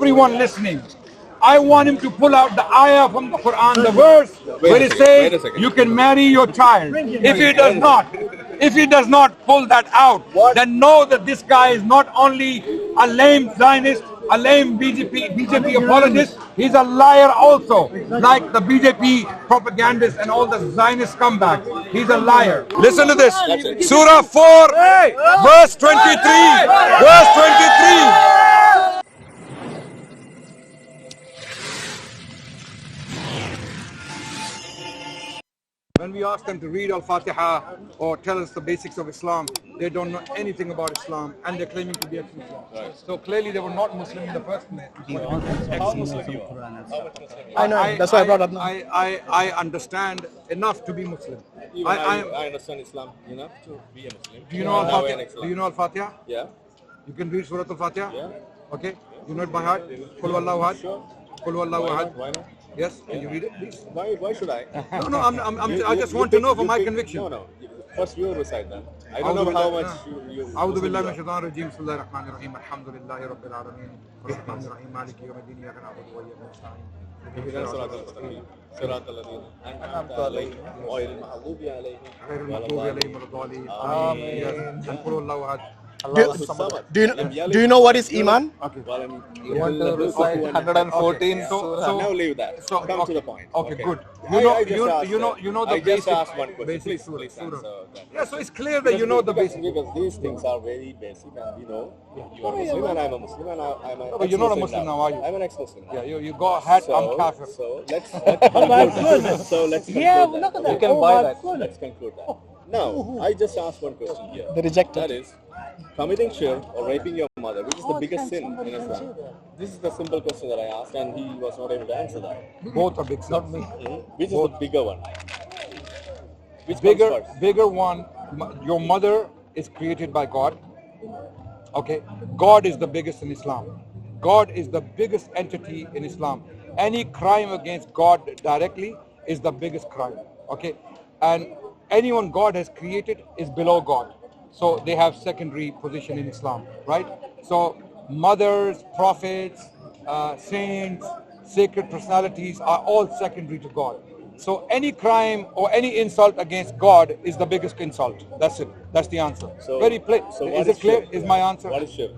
everyone listening, I want him to pull out the ayah from the Quran, the verse where it says you can marry your child. If he does not pull that out, then know that this guy is not only a lame Zionist, a lame BJP apologist, he's a liar also, like the BJP propagandists and all the Zionist scumbags. He's a liar. Listen to this. Surah 4, verse 23. Verse 23. When we ask them to read Al-Fatiha or tell us the basics of Islam, they don't know anything about Islam and they're claiming to be ex-Muslim. Right. So clearly they were not Muslim in the first place. How Muslim you are? I know, that's why I brought up now. I understand enough to be Muslim. I understand Islam enough to be a Muslim. Do you know Al-Fatiha? Do you know Al-Fatiha? Yeah. You can read Surah Al-Fatiha? Yeah. Okay. You know it by heart? Qul Wallahu Ahad. Sure. Qul Wallahu Ahad. Why not? Yes, can you read it, please? Why should I? No, I just want to know for my conviction. No. First you recite that. I don't know how much you أعوذ بالله من الشيطان الرجيم بسم الله الرحمن الرحيم الحمد لله رب العالمين الرحمن الرحيم مالك يوم الدين إياك نعبد وإياك نستعين اهدنا الصراط المستقيم صراط الذين أنعمت عليهم غير المغضوب عليهم غير المغضوب عليهم ولا الضالين آمين. And قل الله أحد. Do you know what is Iman? Okay. You want to recite 114? Now leave that. Come to the point. Okay, good. You know the I basic. just asked one question. Basic Please answer that. Yeah, so it's clear that you know the basic. Because these things are very basic, and you know, you are Muslim and I'm a Muslim, and I'm an But you're not a Muslim now, are you? I'm an ex-Muslim. Yeah, you go ahead. I'm kafir. So let's conclude that. So let's conclude that. You can buy that. Let's conclude that. Now, I just asked one question here. The rejected. That is, committing shirk or raping your mother, which is the biggest sin in Islam? This is the simple question that I asked, and he was not able to answer that. Both are big sins. Not me. Which is the bigger one? Which comes Bigger one. Your mother is created by God. Okay, God is the biggest in Islam. God is the biggest entity in Islam. Any crime against God directly is the biggest crime. Okay, and anyone God has created is below God. So they have secondary position in Islam, right? So mothers, prophets, saints, sacred personalities are all secondary to God. So any crime or any insult against God is the biggest insult. That's it. That's the answer. So, very plain. So is it clear? Shirk? Is my answer? What is shirk?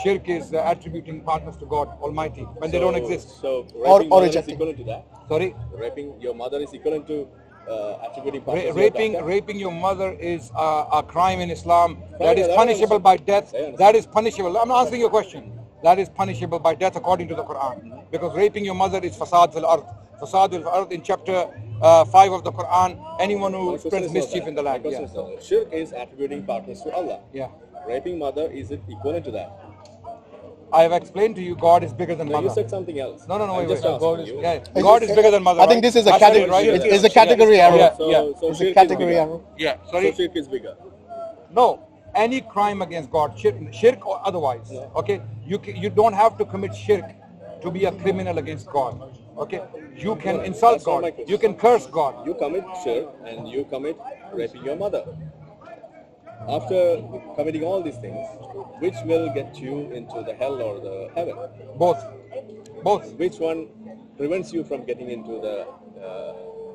Shirk is attributing partners to God Almighty when they don't exist. So raping or mother is rejecting. equivalent to that? Sorry? Raping your mother is equivalent to attributing partners to your daughter? Raping your mother is a crime in Islam that is punishable by death. That is punishable. I'm answering your question. That is punishable by death according to the Quran. Because raping your mother is fasad fil ard. Fasad fil ard in chapter 5 of the Quran. Anyone who spreads mischief in the land. Yeah. Shirk is attributing partners to Allah. Yeah. Raping mother, is it equivalent to that? I have explained to you God is bigger than mother. You said something else. No, I'm wait. just asking you. God is bigger than mother. I think this is a category. Right? It's a category error. So It's a shirk category is error. Yeah. So Sorry. shirk is bigger. No. Any crime against God, shirk or otherwise, okay? You don't have to commit shirk to be a criminal against God, okay? You can insult God, you can curse God. You commit shirk and you commit raping your mother. After committing all these things, which will get you into the hell or the heaven? Both. Which one prevents you from getting into the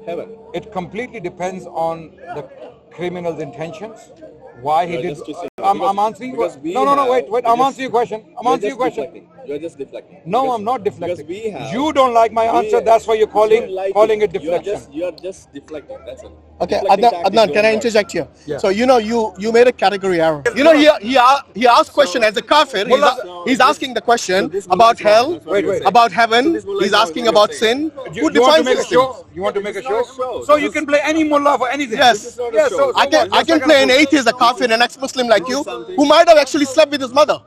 heaven? It completely depends on the criminal's intentions. Why he did. I'm answering you. No, wait. I'm answering your question. You're just deflecting. No, I'm not deflecting. Because you don't like my answer. That's why you're calling it deflection. You're just deflecting. That's it. Okay, Adnan, can I interject here? Yeah. So you made a category error. He asked question as a kafir. He's asking the question about hell, about heaven. He's asking about sin. Who defines these things? You want to make a show? So you can play any mullah for anything. Yes. So I can play an atheist, a kafir, an ex-Muslim like you, who might have actually slept with his mother.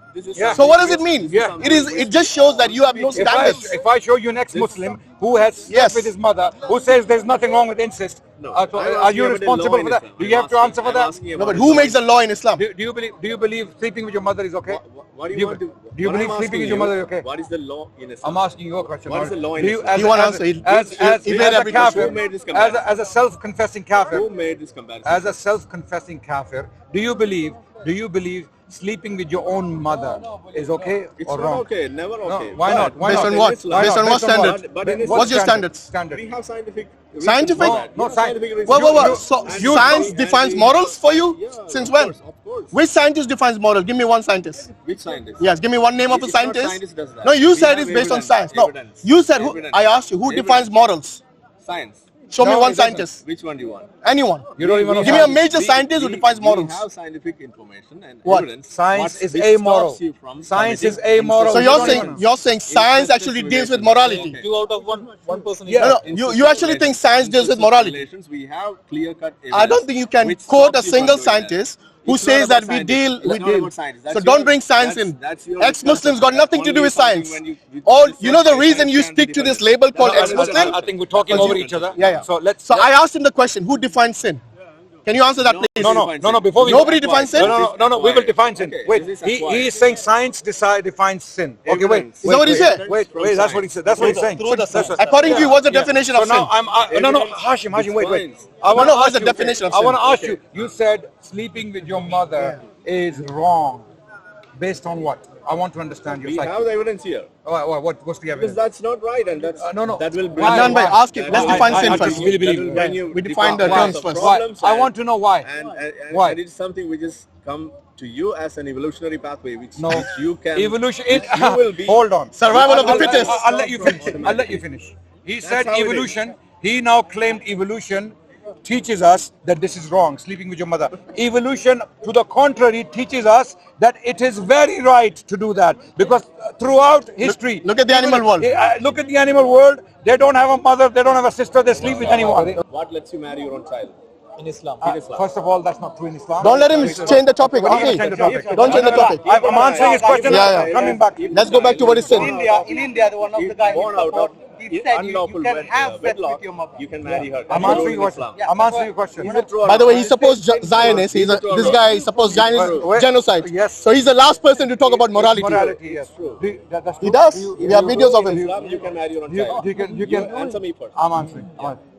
So what does it mean? Yeah. It just shows that you have no standards. If I show you an ex-Muslim who has slept with his mother, who says there's nothing wrong with incest, are you responsible for that? Do you have to answer for that? No, but who makes the law in Islam? Do you believe sleeping with your mother is okay? What do you want to? Do you believe sleeping with your mother is okay? What is the law in Islam? I'm asking you a question. What is the law in Islam? You want to answer? As a self-confessing kafir, Who made this comparison? as a self-confessing kafir, do you believe sleeping with your own mother is okay It's or not wrong? okay, never okay. No, why not? Why Based not? on what? In Islam- Based on what Based on what? standard? But in What's your standard? standards? We have scientific. reasons Scientific? for that. No, Yeah, scientific reasons. Whoa. So And science and defines the- morals for you? Yeah, Since of when? course, of course. Which scientist defines moral? Give me one scientist. Which scientist? Yes, give me one name of a It's not scientist. scientist does that. No, you We said have it's based on evidence, science. No, evidence, you said who? evidence. I asked you who Evidence. defines morals. Science. Show me No, one it doesn't. scientist. Which one do you want? Anyone. You don't even know. Give me a science. major scientist who defines morals. We have scientific information and What? evidence. Science what- is which amoral. stops you from Science is committing amoral. So You you're don't saying even- science actually deals with morality. Okay. 2 out of 1 person is Yeah. No, you actually think science deals with morality. We have clear-cut I don't think you can quote a single scientist who says that we deal. So don't bring science in. Ex-Muslims got nothing to do with science. All you know the reason you stick to this label called ex-Muslim. I think we're talking over each other. Yeah. So let's. So I asked him the question: who defines sin? Can you answer that, please? No. Before we Nobody defines sin. No. We will define sin. Okay, Wait, this is he acquired. is saying science defines sin. Okay, wait. Evidence. Is that what he said? Wait. That's what he said. That's what he's saying. According to you, what's the definition So of sin? now no, Hashim, wait. It's I want No, to what's ask the you. definition of I want to sin? ask you. You said sleeping with your mother is wrong, based on what? I want to understand your We psyche. have the evidence here. What's the Because evidence? that's not right, and that's No. that will Why? Adnan bhai, ask him. that Let's will- define sin I first. really believe that will you. bring you We define the define terms of first. problems I and- want to know why. And Why? it's something which has come to you as an evolutionary pathway, which No. you can Evolution. which you will be. Hold on. Survival of the I'll- fittest. I'll let you finish. I'll let you finish. He said how it is. evolution. He now claimed evolution teaches us that this is wrong, sleeping with your mother. Evolution, to the contrary, teaches us that it is very right to do that, because throughout history, look at the animal world. Look at the animal world. They don't have a mother. They don't have a sister. They sleep with anyone. What lets you marry your own child? in Islam. First of all, that's not true in Islam. Don't let him change the topic. Don't Okay. change the topic. Don't change the topic. I'm answering his question. Yeah. Coming back. Let's go back to what he said. In India, the one of the guys Born out of he said you unlawful can have sex wedlock, with your mother. you can marry her. I'm That's answering your in question. Islam. I'm answering your question. Is it true or By the way, not? he's supposed Zionist. This guy is supposed Zionist Wait. genocide. Yes. So he's the last person to talk about morality. Morality, yes. true. That's He true. does. We have videos of In him. Islam, you can marry your own child. You can answer me first. I'm answering.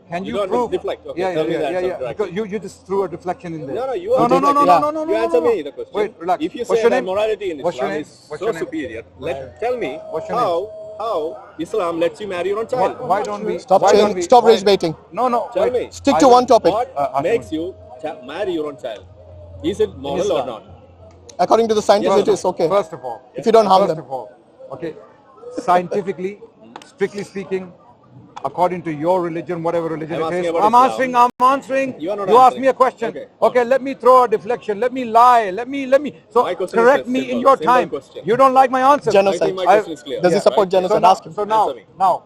Can You you don't prove? deflect. Okay, Yeah, tell me the answer yeah. directly. Because you just threw a deflection in there. No, you No, are no, no, no, deflecting. no, no, no, You no, answer no. me the question. Wait, relax. If you What's say your that name? morality in What's your Islam name? is What's so your name? superior, tell me What's your how Islam lets you marry your own child. Why don't we? Stop why saying- don't we- stop why- rage baiting. No. Tell wait. me. Stick to one topic. What makes you marry your own child? Is it moral or not? According to the scientists, it is okay. First of all, If you don't harm first them. of all, okay, scientifically, strictly speaking, according to your religion, whatever religion I'm it asking is, about I'm Islam. answering. You are not You asked answering. me a question. Okay. Okay, let me throw a deflection. Let me lie. Let me. So My question is correct just me simple, in your simple time. question. You don't like my answer. Genocide. I think my question is clear. Does he support genocide? So now, Ask him. so now, Answer me. now,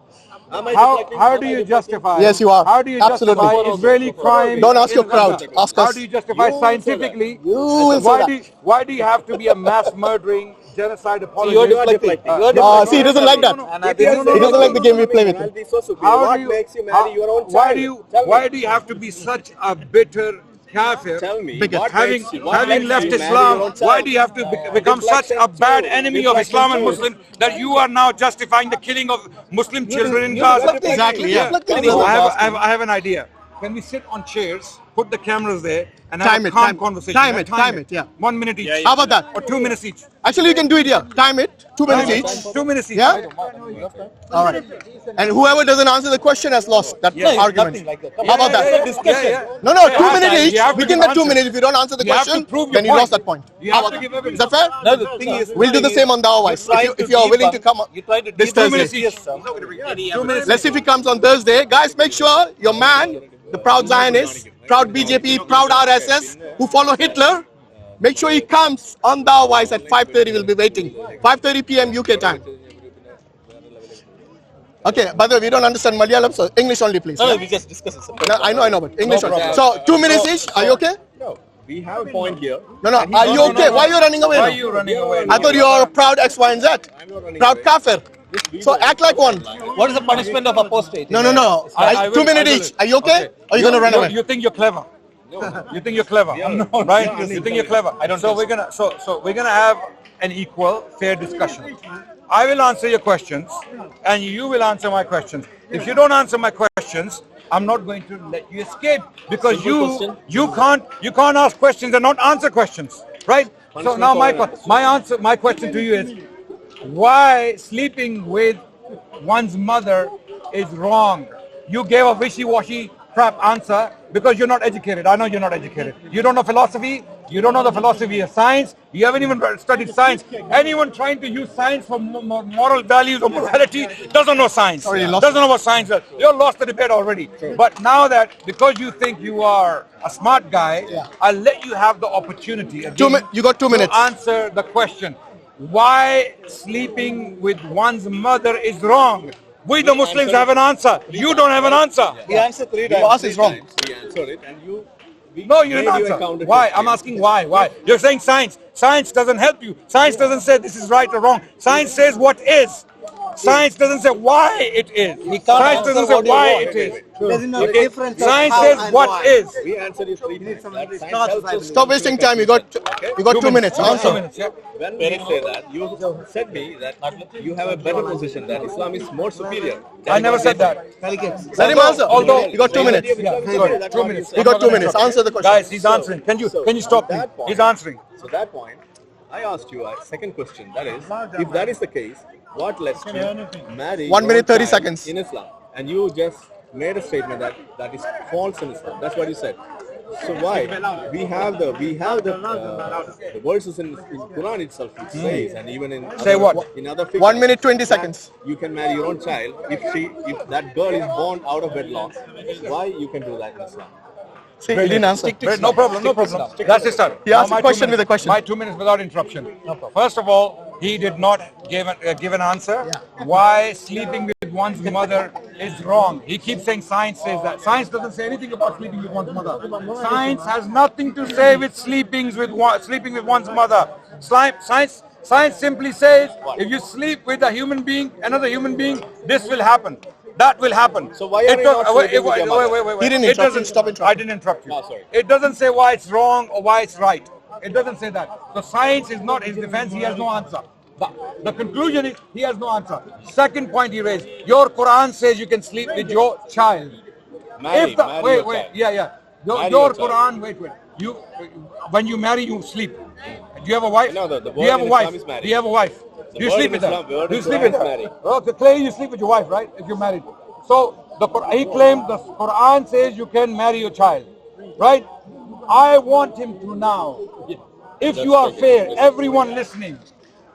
Am I how deflecting? how Am do I you deflecting? justify? Yes, you are. How do you Absolutely. justify Israeli crime? Don't ask your in crowd. Gaza? Ask How us. do you justify You will say that. scientifically? You will say that. Why do you have to be a mass murdering genocide apologist? You're deflecting. See, he doesn't like that. If you He doesn't like the game we play with him. morality is so superior, How what do you, makes you marry your own child? Why do you have to be such a bitter kafir? Tell me. Bigot. What Having makes you- what having makes left you marry your Islam, own why child? do you have to become such a bad enemy of Islam and Muslim that you are now justifying the killing of Muslim children in Gaza? Exactly, yeah. I have an idea. Can we sit on chairs, put the cameras there, and have Time a it, calm time- conversation? time it, yeah. 1 minute each. How about that? Or 2 minutes each. Actually, you can do it here. Time it. 2 minutes each. 2 minutes each. Yeah? All right. And whoever doesn't answer the question has lost that argument. Nothing like that. How about that? No, 2 minutes each. You have to Within give the 2 answers. minutes, if you don't answer the You have to question, prove your then you point. lost that point. You How have about to give that? Is evidence. that fair? No, the thing is, We'll do the same on DawahWise. If you're willing to come you try to this 2 minutes Thursday. each. 2 minutes. Let's see if he comes on Thursday. Guys, make sure your man, the proud Zionist, proud BJP, proud RSS, who follow Hitler, make sure he comes on DawahWise at 5:30. We'll be waiting. 5:30 p.m. UK time. Okay, by the way, we don't understand Malayalam, so English only, please. No, we just discuss it. No, I know, but English only. So 2 minutes each. Are you okay? No, we have a point here. No. Are you okay? Why are you running away? Why now? are you running away? I thought you are a proud X, Y, and Z. I'm not running Proud away. kafir. So act like one. What is the punishment of apostate? No. I will- 2 minutes I will. each. Are you okay? Or are you going to run away? You think you're clever? You think you're clever, right? You think you're clever. I don't So think we're gonna so we're gonna have an equal, fair discussion. I will answer your questions, and you will answer my questions. If you don't answer my questions, I'm not going to let you escape because Simple question. you can't ask questions and not answer questions, right? So now my question to you is, why sleeping with one's mother is wrong? You gave a wishy-washy crap answer because you're not educated. I know you're not educated. You don't know philosophy. You don't know the philosophy of science. You haven't even studied science. Anyone trying to use science for moral values or morality doesn't know science. Doesn't know what science is. You're lost the debate already. But now that, because you think you are a smart guy, I'll let you have the opportunity again You got 2 minutes. to answer the question. Why sleeping with one's mother is wrong? We the Muslims have an answer. You don't have an answer. He answered 3 times. Boss is wrong. We answered it, and you. No, you didn't answer. Why? I'm asking why. Why? You're saying science. Science doesn't help you. Science doesn't say this is right or wrong. Science says what is. Science doesn't say why it is. Science doesn't say why it is. Doesn't know the difference of Science how says and what why. is. We answered it 3 times. That science not helps us. Stop wasting time. You got 2 minutes. Two Answer. minutes, yeah. When we say that, you said me that you have a better position, that Islam is more superior. I never said that. Let him answer. Although- You got 2 minutes. Yeah, sorry, 2 minutes. You got 2 minutes. Answer the question. Guys, he's answering. Can you stop me? He's answering. So that point, I asked you a second question. That is, if that is the case, what lets you marry 1 minute, your 30 child seconds. in Islam? And you just made a statement that is false in Islam. That's what you said. So why? We have the verses in Quran itself which says, and even in Say other, what? in other 1 minute, 20 that seconds. you can marry your own child if that girl is born out of wedlock. Why you can do that in Islam? See, he didn't answer. Great, no problem, no problem. That's his turn. He asked Now a my question 2 with a minutes. question. My 2 minutes without interruption. First of all, he did not give an answer. Why sleeping with one's mother is wrong. He keeps saying science says that. Science doesn't say anything about sleeping with one's mother. Science has nothing to say with sleeping with one's mother. Science simply says if you sleep with a human being, another human being, this will happen. That will happen. So why are you not sleeping with your mother? Wait. He didn't It interrupt you. doesn't. Stop interrupting. I didn't interrupt you. Oh, sorry. It doesn't say why it's wrong or why it's right. It doesn't say that. So science is not his defense. He has no answer. The conclusion is he has no answer. Second point he raised: your Quran says you can sleep with your child. Marry your child. Your Marry your child. Quran. Wait. You when you marry, you sleep. Do you have a wife? No, the Do you have a word in wife? Islam is marry. Do you have a wife? The Do you word sleep in with her? Islam- word Do you in sleep Islam with is her? marry. Okay, clearly you sleep with your wife, right? If you're married. So he claimed the Quran says you can marry your child, right? I want him to now, if you are fair, everyone listening,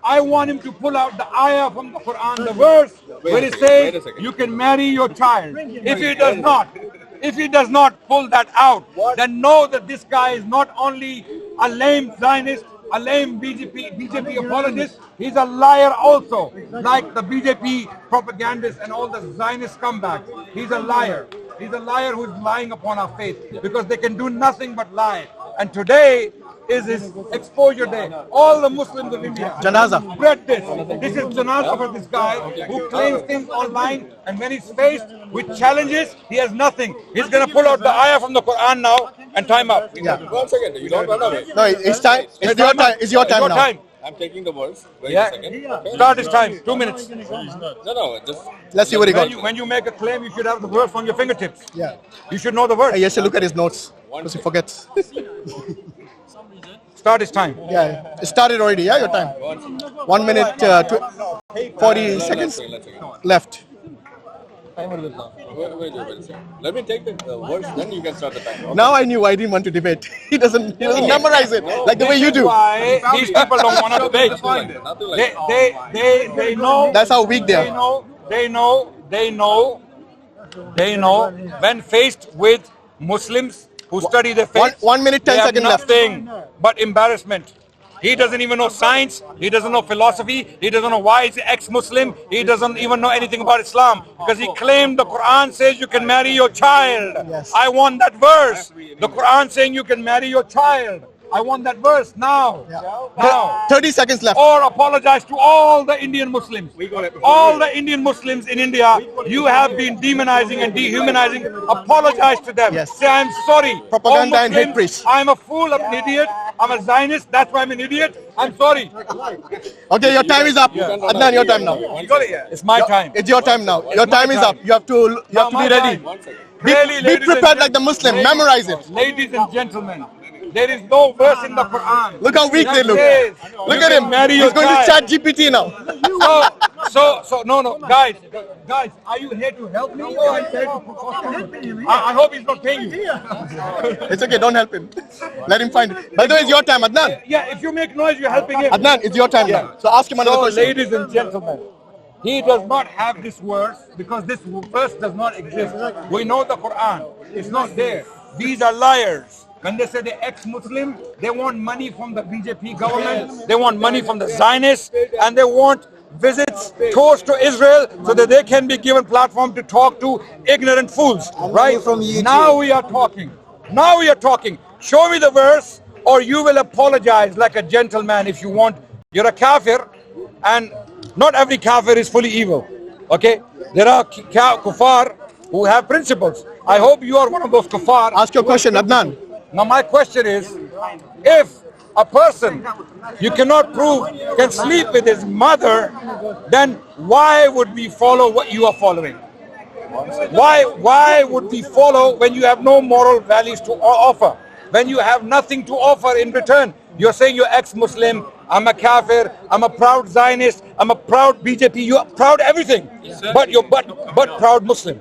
I want him to pull out the ayah from the Quran, the verse where it wait a says second. you can marry your child. If he does not pull that out, then know that this guy is not only a lame Zionist, a lame BJP apologist, he's a liar also, like the BJP propagandists and all the Zionist scumbags. He's a liar. He's a liar who's lying upon our faith because they can do nothing but lie. And today is his exposure day. All the Muslims of India Janaza. spread this. This is Janaza for this guy who claims things online, and when he's faced with challenges, he has nothing. He's going to pull out the ayah from the Quran now and time up. Yeah. 1 second, you don't run away. No, it's time. It's your time. It's your time now. I'm taking the words. Wait Yeah. a second. Okay? Start his time. 2 minutes. No, just Let's see what he got. When you make a claim, you should have the verse on your fingertips. Yeah. You should know the verse. He has to look at his notes because he forgets. Start his time. Yeah. It started already. Yeah, your time. 1 minute, 40 seconds left. wait a second. Let me take the words, then you can start the time. Now I knew why I didn't want to debate. He doesn't memorize it like the way you do. Why these people don't want to debate? Nothing like that. They know. That's how weak they They are. know when faced with Muslims who study their faith. 1 minute, 10 they have seconds left. nothing but embarrassment. He doesn't even know science. He doesn't know philosophy. He doesn't know why he's ex-Muslim. He doesn't even know anything about Islam because he claimed the Quran says you can marry your child. Yes. I want that verse. The Quran saying you can marry your child. I want that verse now. Now. 30 seconds left. Or apologize to all the Indian Muslims. All the Indian Muslims in India, you have been demonizing and dehumanizing. Apologize to them. Yes. Say, I'm sorry. Propaganda All and hate Muslims, preach. I'm a fool, I'm an idiot. I'm a Zionist. That's why I'm an idiot. I'm sorry. Okay, your time is up. Adnan, your time now. It's my time. It's your time now. Your time is up. You have to Now be my ready. time. Be Really, ladies and prepared like the Muslim. ladies- Memorize it. Ladies and gentlemen, There is no verse in the Quran. Look how weak that they look. says Look you at can him. marry He's your going to child. chat GPT now. No, guys, are you here to help me or are you here to help? I hope he's not paying you. It's okay, don't help him. Let him find it. By the way, it's your time, Adnan. Yeah, if you make noise, you're helping him. Adnan, it's your time now. So ask him another So, question. ladies and gentlemen, he does not have this verse because this verse does not exist. We know the Quran. It's not there. These are liars. When they say they're ex-Muslim, they want money from the BJP government, they want money from the Zionists, and they want visits, tours to Israel so that they can be given platform to talk to ignorant fools. Right? Now we are talking. Now we are talking. Show me the verse or you will apologize like a gentleman if you want. You're a kafir and not every kafir is fully evil. Okay? There are kuffar who have principles. I hope you are one of those kuffar. Ask your question, Adnan. Now my question is, if a person you cannot prove can sleep with his mother, then why would we follow what you are following? Why would we follow when you have no moral values to offer? When you have nothing to offer in return? You're saying you're ex-Muslim, I'm a kafir, I'm a proud Zionist, I'm a proud BJP, you're proud everything. But you're but proud Muslim.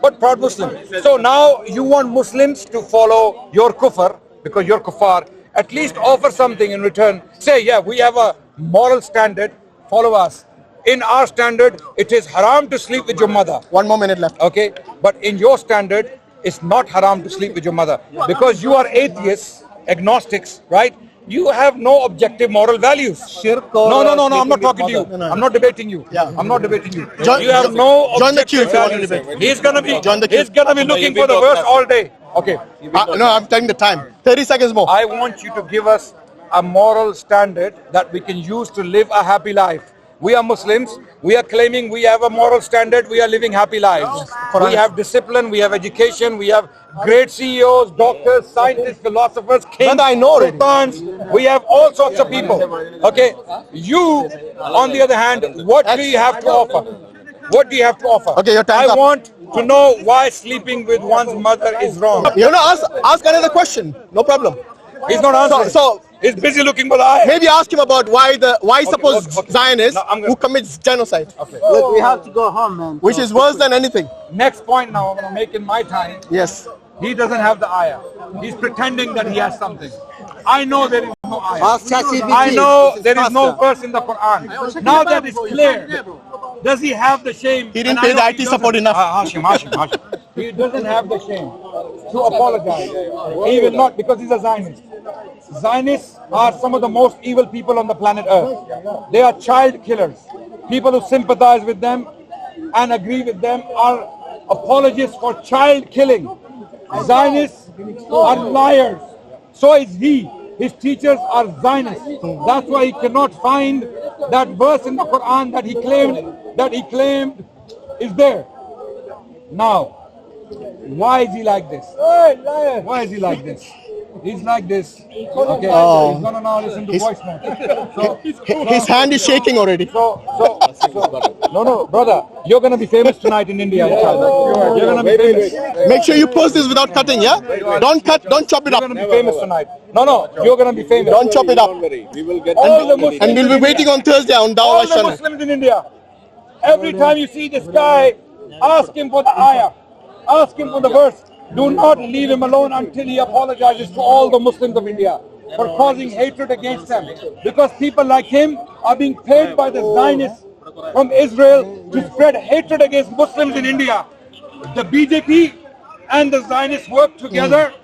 But proud Muslim. So now you want Muslims to follow your kufr because you're kuffar. At least offer something in return. Say, yeah, we have a moral standard, follow us. In our standard, it is haram to sleep with your mother. 1 more minute left. Okay, but in your standard, it's not haram to sleep with your mother. Because you are atheists, agnostics, right? You have no objective moral values. No, I'm not talking to you. I'm not debating you. I'm not debating you. Join- You have no join the queue objective if you want to values. debate. He's gonna be Join the queue. he's gonna be looking for the verse all day. Okay. No, I'm telling the time. 30 seconds more. I want you to give us a moral standard that we can use to live a happy life. We are Muslims. We are claiming we have a moral standard. We are living happy lives. We have discipline. We have education. We have great CEOs, doctors, scientists, philosophers, kings, Brother, I know already. sultans. We have all sorts of people. Okay. You, on the other hand, what do you have to offer? What do you have to offer? Okay, your time's I up. want to know why sleeping with one's mother is wrong. You know, ask another question. No problem. He's not answering. So he's busy looking for the eye. maybe ask him about why suppose okay. Zionists No, I'm gonna- who commits genocide, Look, we have to go home, man. which is worse than anything. Next point now I'm going to make in my time. Yes. He doesn't have the ayah. He's pretending that he has something. I know there is no ayah. Ask ChatGPT. I know It's there is no faster. verse in the Quran. Now that is clear, does he have the shame? He didn't And I pay the know IT he support doesn't. enough. Hashim. He doesn't have the shame to apologize. He will not because he's a Zionist. Zionists are some of the most evil people on the planet Earth. They are child killers. People who sympathize with them and agree with them are apologists for child killing. Zionists are liars. So is he. His teachers are Zionists. That's why he cannot find that verse in the Quran that he claimed is there. Now, why is he like this? Why is he like this? He's like this. Okay. Oh. He's gonna now listen to voice note. So, His hand is shaking already. no, brother, you're gonna be famous tonight in India. Inshallah. You're gonna be famous. Make sure you post this without cutting, yeah? Don't chop it You're up. gonna be famous tonight. No, you're gonna be famous. Don't chop it up. Don't worry. We will get All the Muslims And we'll be in waiting India. on Thursday on All DawahWise the channel. Muslims in India. Every time you see this guy, ask him for the ayah. Ask him for the verse. Do not leave him alone until he apologizes to all the Muslims of India for causing hatred against them. Because people like him are being paid by the Zionists from Israel to spread hatred against Muslims in India. The BJP and the Zionists work together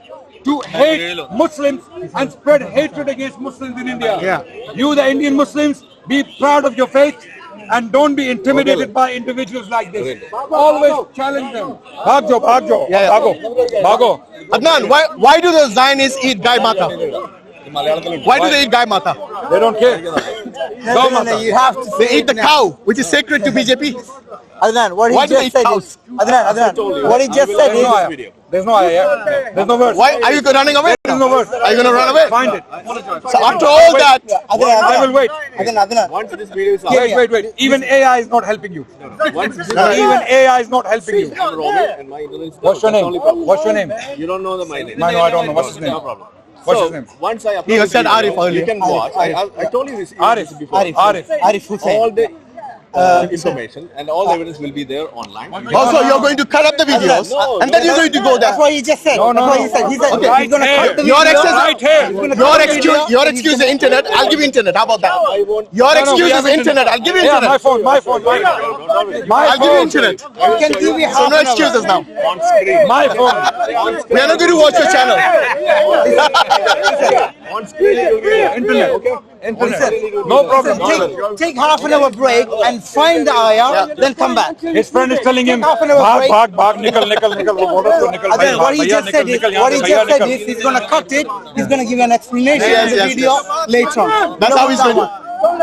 to hate Muslims and spread hatred against Muslims in India. You, the Indian Muslims, be proud of your faith and don't be intimidated by individuals like this. Always challenge them. Bhagjo. Bhago. Adnan, why do the Zionists eat Gai Mata? Why do they eat Gai Mata? They don't care. No, you have to They eat the cow, which is sacred to BJP. Adnan, what Why he do they just said eat is, Adnan, what he just said There's no ayah. is, There's no ayah. Yeah? There's no verse. Why are you running away? There's no verse. Are you gonna run away? Find it. So after all that, I will wait. Adnan, Once this video is out, Wait. Even AI is not helping you. once this Even AI is not helping you. I'm Robert and my internet is What's your that's the name? only problem. What's your name? You don't know my name. No, I don't know. What's his name? No problem. What's his name? Once I upload He this said video, Arif earlier. you can watch. I told you this Arif. before. Arif Hussain. All the information and all the evidence will be there online. Also, you're going to cut up the videos, No, and then you're going to go there. That's what he just said. No, no, That's what no. he said. He said Okay. he's gonna cut the Your video. excuse, your excuse the internet. I'll give you internet. How about that? Your No, excuse we is have internet. I'll give you Yeah, internet. my phone. I'll give you internet. We can give you So half no an hour. excuses now. On screen. My phone. We are not going to watch your channel. On screen it will be there. Internet. Okay. Internet. No problem. Take half an hour break and find the ayah, then come back. His friend is telling him, Half an hour भाग break. भाग भाग निकल निकल वो बोल रहा है निकल And भाई then what he भैया just said निकल is, निकल यहाँ what he से भैया just said निकल is, he's gonna cut it. He's gonna give you an explanation Yes, in the yes, video later on. That's how he's going to.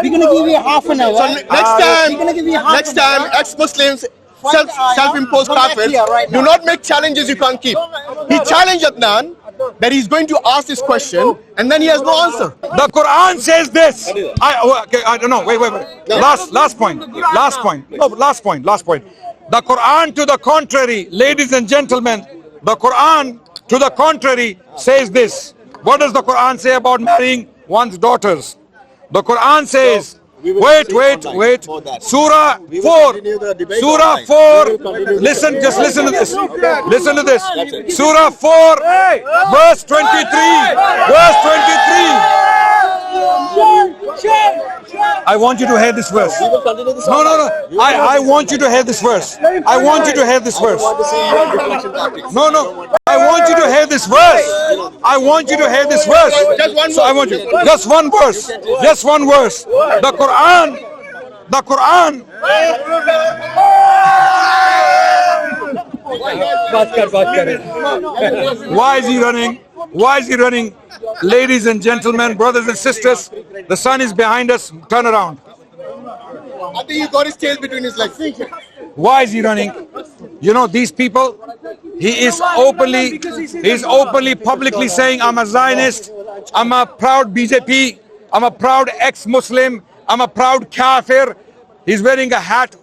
We're gonna give you half an hour. So We're gonna give you half next an hour. time, ex-Muslims, Find the ayah, self-imposed come back kafirs, here right do now. not make challenges you can't keep. He challenged Adnan that he's going to ask this question, and then he has no answer. The Quran says this. I don't know. Wait. Last point. No, last point. The Quran, to the contrary, ladies and gentlemen, the Quran, to the contrary, says this. What does the Quran say about marrying one's daughters? The Quran says, wait. Surah 4. Surah 4. Just listen to this. Listen to this. Surah 4, verse 23. Verse 23. I want you to hear this verse. No. I want you to hear this verse. I want you to hear this verse. No. I want you to hear this verse. I want you to hear this verse. So I want you. Just one verse. Just one verse. The Quran. Why is he running? Why is he running? Ladies and gentlemen, brothers and sisters, the sun is behind us. Turn around. I think he got his tail between his legs. Why is he running? You know, these people, he is openly publicly saying, I'm a Zionist, I'm a proud BJP, I'm a proud ex-Muslim, I'm a proud kafir. He's wearing a hat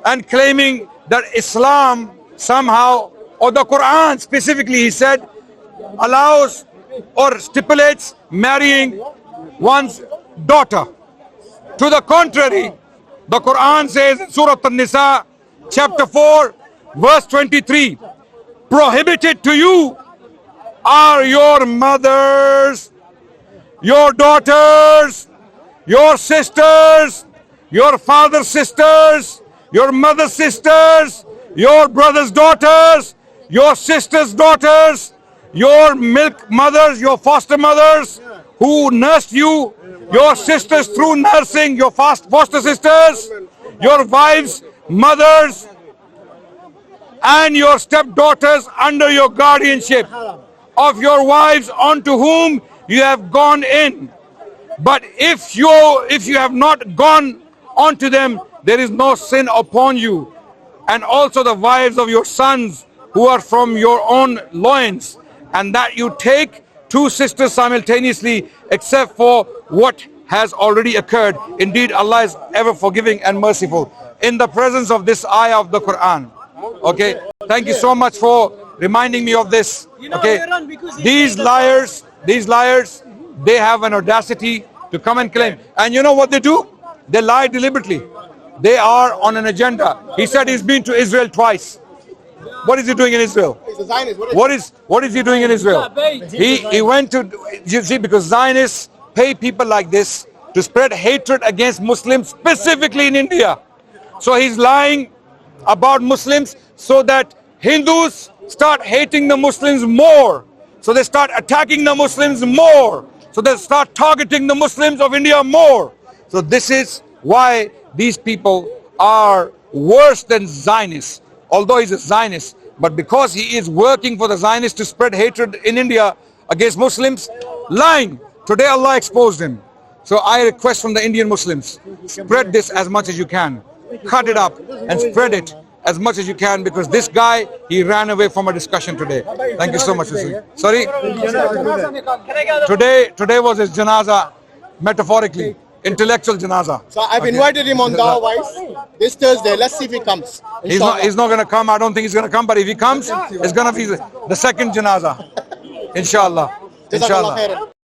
and claiming that Islam somehow, or the Quran specifically, he said, allows or stipulates marrying one's daughter. To the contrary, the Quran says in Surah An-Nisa, chapter 4, verse 23, prohibited to you are your mothers, your daughters, your sisters, your father's sisters, your mother's sisters, your brother's daughters, your sister's daughters, your milk mothers, your foster mothers who nursed you, your sisters through nursing, your foster sisters, your wives, mothers, and your stepdaughters under your guardianship of your wives unto whom you have gone in. But if you have not gone onto them, there is no sin upon you. And also the wives of your sons who are from your own loins, and that you take two sisters simultaneously, except for what has already occurred. Indeed, Allah is ever forgiving and merciful. In the presence of this ayah of the Quran. Okay, thank you so much for reminding me of this. Okay, these liars, they have an audacity to come and claim. And you know what they do? They lie deliberately. They are on an agenda. He said he's been to Israel twice. What is he doing in Israel? What is he doing in Israel? He went to, you see, because Zionists pay people like this to spread hatred against Muslims, specifically in India. So he's lying about Muslims so that Hindus start hating the Muslims more. So they start attacking the Muslims more. So they start targeting the Muslims of India more. So this is why these people are worse than Zionists. Although he's a Zionist, but because he is working for the Zionists to spread hatred in India against Muslims, lying. Today Allah exposed him. So I request from the Indian Muslims, spread this as much as you can. Cut it up and spread it as much as you can, because this guy, he ran away from a discussion today. Thank you so much. Sorry? Today was his janaza, metaphorically. Intellectual janaza. So I've invited him on DawahWise this Thursday. Let's see if he comes. He's not going to come. I don't think he's going to come. But if he comes, it's going to be the second janaza. Inshallah. Jazakallah khairan.